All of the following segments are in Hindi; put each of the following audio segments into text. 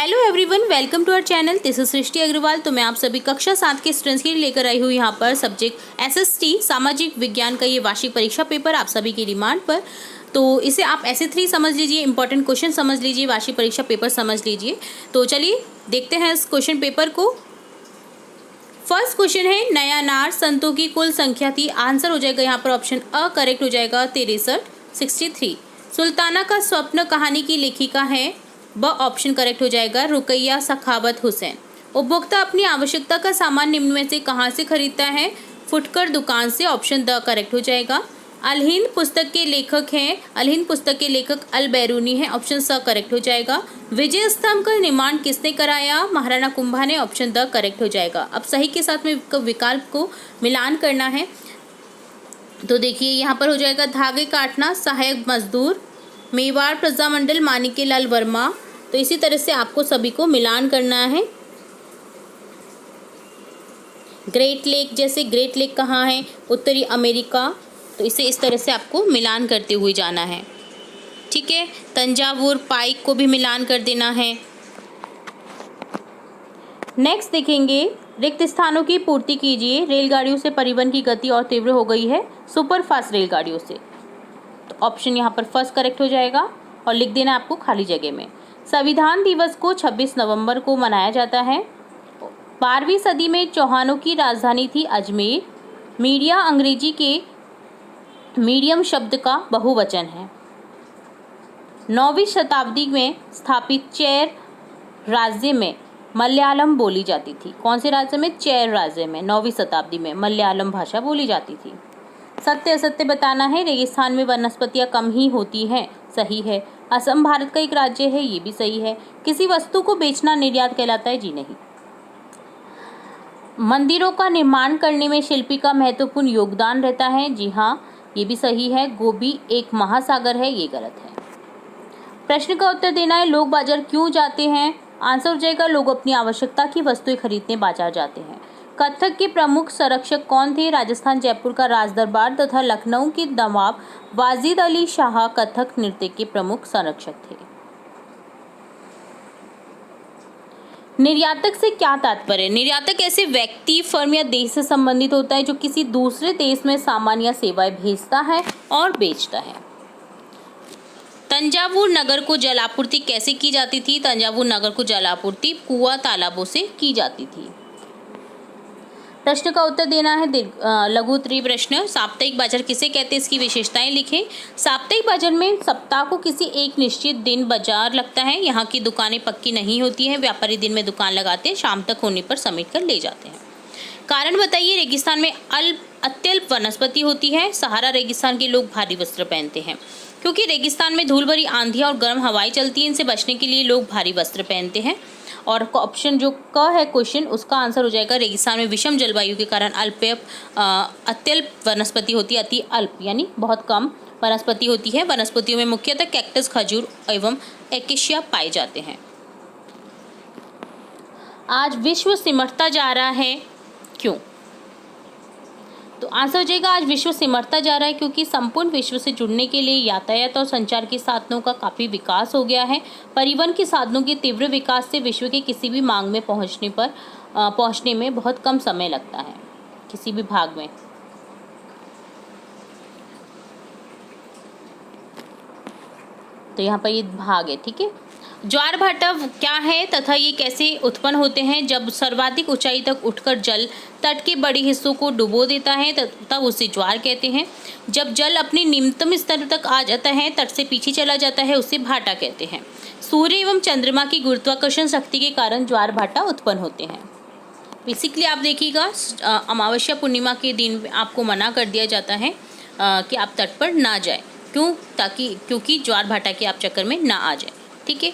Hello everyone, welcome to our channel. This is Srishti Agarwal. तो मैं आप सभी कक्षा 7 के स्टूडेंट्स के लिए लेकर आई हूँ यहाँ पर सब्जेक्ट एसएसटी सामाजिक विज्ञान का ये वार्षिक परीक्षा पेपर आप सभी की डिमांड पर। तो इसे आप ऐसे 3 समझ लीजिए, इंपॉर्टेंट क्वेश्चन समझ लीजिए, वार्षिक परीक्षा पेपर समझ लीजिए। तो चलिए देखते हैं इस क्वेश्चन पेपर को। फर्स्ट क्वेश्चन है, नया नार संतों की कुल संख्या थी। आंसर हो जाएगा यहाँ पर ऑप्शन अ करेक्ट हो जाएगा 63। सुल्ताना का स्वप्न कहानी की लेखिका है, ब ऑप्शन करेक्ट हो जाएगा रुकैया सखावत हुसैन। उपभोक्ता अपनी आवश्यकता का सामान निम्न में से कहाँ से खरीदता है? फुटकर दुकान से, ऑप्शन द करेक्ट हो जाएगा। अलहिंद पुस्तक के लेखक हैं, अलहिंद पुस्तक के लेखक अल बैरूनी है, ऑप्शन स करेक्ट हो जाएगा। विजय स्तंभ का निर्माण किसने कराया? महाराणा कुंभा ने, ऑप्शन द करेक्ट हो जाएगा। अब सही के साथ में विकल्प को मिलान करना है। तो देखिए यहाँ पर हो जाएगा धागे काटना सहायक मजदूर, मेवाड़ प्रजामंडल माणिक्यलाल वर्मा। तो इसी तरह से आपको सभी को मिलान करना है। ग्रेट लेक, जैसे ग्रेट लेक कहाँ है? उत्तरी अमेरिका। तो इसे इस तरह से आपको मिलान करते हुए जाना है, ठीक है। तंजावुर पाइक को भी मिलान कर देना है। नेक्स्ट देखेंगे, रिक्त स्थानों की पूर्ति कीजिए। रेलगाड़ियों से परिवहन की गति और तीव्र हो गई है सुपरफास्ट रेलगाड़ियों से। तो ऑप्शन यहाँ पर फर्स्ट करेक्ट हो जाएगा और लिख देना आपको खाली जगह में। संविधान दिवस को 26 नवंबर को मनाया जाता है। 12वीं सदी में चौहानों की राजधानी थी अजमेर। मीडिया अंग्रेजी के मीडियम शब्द का बहुवचन है। 9वीं शताब्दी में स्थापित चेर राज्य में मलयालम बोली जाती थी। कौन से राज्य में? चेर राज्य में 9वीं शताब्दी में मलयालम भाषा बोली जाती थी। सत्य असत्य बताना है। रेगिस्तान में वनस्पतियाँ कम ही होती हैं, सही है। असम भारत का एक राज्य है, ये भी सही है। किसी वस्तु को बेचना निर्यात कहलाता है, जी नहीं। मंदिरों का निर्माण करने में शिल्पी का महत्वपूर्ण योगदान रहता है, जी हाँ, ये भी सही है। गोभी एक महासागर है, ये गलत है। प्रश्न का उत्तर देना है, लोग बाजार क्यों जाते हैं? आंसर हो जाएगा लोग अपनी आवश्यकता की वस्तुएं खरीदने बाजार जाते हैं। कथक के प्रमुख संरक्षक कौन थे? राजस्थान जयपुर का राजदरबार तथा लखनऊ के नवाब वाजिद अली शाह कथक नृत्य के प्रमुख संरक्षक थे। निर्यातक से क्या तात्पर्य? निर्यातक ऐसे व्यक्ति, फर्म या देश से संबंधित होता है जो किसी दूसरे देश में सामान या सेवाएं भेजता है और बेचता है। तंजावुर नगर को जल आपूर्ति कैसे की जाती थी? तंजावुर नगर को जल आपूर्ति कुआं तालाबों से की जाती थी। प्रश्न का उत्तर देना है लघु उत्तरीय प्रश्न। साप्ताहिक बाजार किसे कहते हैं? इसकी विशेषताएं लिखें। साप्ताहिक बाजार में सप्ताह को किसी एक निश्चित दिन बाजार लगता है। यहाँ की दुकानें पक्की नहीं होती हैं, व्यापारी दिन में दुकान लगाते हैं, शाम तक होने पर समेट कर ले जाते हैं। कारण बताइए। रेगिस्तान में अत्यल्प वनस्पति होती है। सहारा रेगिस्तान के लोग भारी वस्त्र पहनते हैं क्योंकि रेगिस्तान में धूल भरी आंधियाँ और गर्म हवाएं चलती हैं। इनसे बचने के लिए लोग भारी वस्त्र पहनते हैं। और ऑप्शन जो क है क्वेश्चन, उसका आंसर हो जाएगा रेगिस्तान में विषम जलवायु के कारण अत्यल्प वनस्पति होती है। अति अल्प यानी बहुत कम वनस्पति होती है। वनस्पतियों में मुख्यतः कैक्टस, खजूर एवं एकेशिया पाए जाते हैं। आज विश्व सिमटता जा रहा है, क्यों? तो आंसर हो जाएगा आज विश्व सिमटता जा रहा है क्योंकि संपूर्ण विश्व से जुड़ने के लिए यातायात और संचार के साधनों का काफ़ी विकास हो गया है। परिवहन के साधनों के तीव्र विकास से विश्व के किसी भी मांग में पहुंचने में बहुत कम समय लगता है, किसी भी भाग में। तो यहाँ पर ये भाग है, ठीक है। ज्वार भाटा क्या है तथा ये कैसे उत्पन्न होते हैं? जब सर्वाधिक ऊंचाई तक उठकर जल तट के बड़े हिस्सों को डुबो देता है तब उसे ज्वार कहते हैं। जब जल अपने निम्नतम स्तर तक आ जाता है, तट से पीछे चला जाता है, उसे भाटा कहते हैं। सूर्य एवं चंद्रमा की गुरुत्वाकर्षण शक्ति के कारण ज्वार भाटा उत्पन्न होते हैं। बेसिकली आप देखिएगा, अमावस्या पूर्णिमा के दिन आपको मना कर दिया जाता है कि आप तट पर ना जाए। क्यों? क्योंकि ज्वार भाटा के आप चक्कर में ना आ जाए, ठीक है।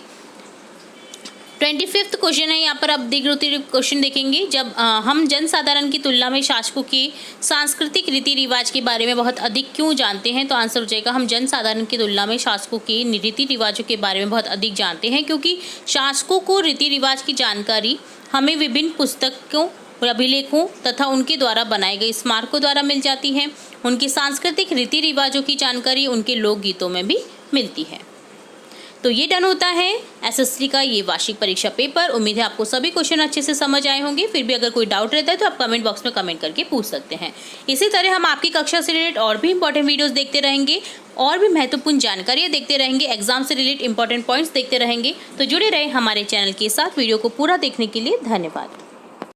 25वां क्वेश्चन है, यहाँ पर आप क्वेश्चन देखेंगे। जब हम जनसाधारण की तुलना में शासकों के सांस्कृतिक रीति रिवाज के बारे में बहुत अधिक क्यों जानते हैं? तो आंसर हो जाएगा हम जनसाधारण की तुलना में शासकों के रीति रिवाजों के बारे में बहुत अधिक जानते हैं क्योंकि शासकों को रीति रिवाज की जानकारी हमें विभिन्न पुस्तकों, अभिलेखों तथा उनके द्वारा बनाए गए स्मारकों द्वारा मिल जाती है। उनकी सांस्कृतिक रीति रिवाजों की जानकारी उनके लोकगीतों में भी मिलती है। तो ये डन होता है एसएसटी का ये वार्षिक परीक्षा पेपर। उम्मीद है आपको सभी क्वेश्चन अच्छे से समझ आए होंगे। फिर भी अगर कोई डाउट रहता है तो आप कमेंट बॉक्स में कमेंट करके पूछ सकते हैं। इसी तरह हम आपकी कक्षा से रिलेटेड और भी इंपॉर्टेंट वीडियोस देखते रहेंगे और भी महत्वपूर्ण जानकारियाँ देखते रहेंगे, एग्जाम से रिलेटेड इंपॉर्टेंट पॉइंट्स देखते रहेंगे। तो जुड़े रहे हमारे चैनल के साथ। वीडियो को पूरा देखने के लिए धन्यवाद।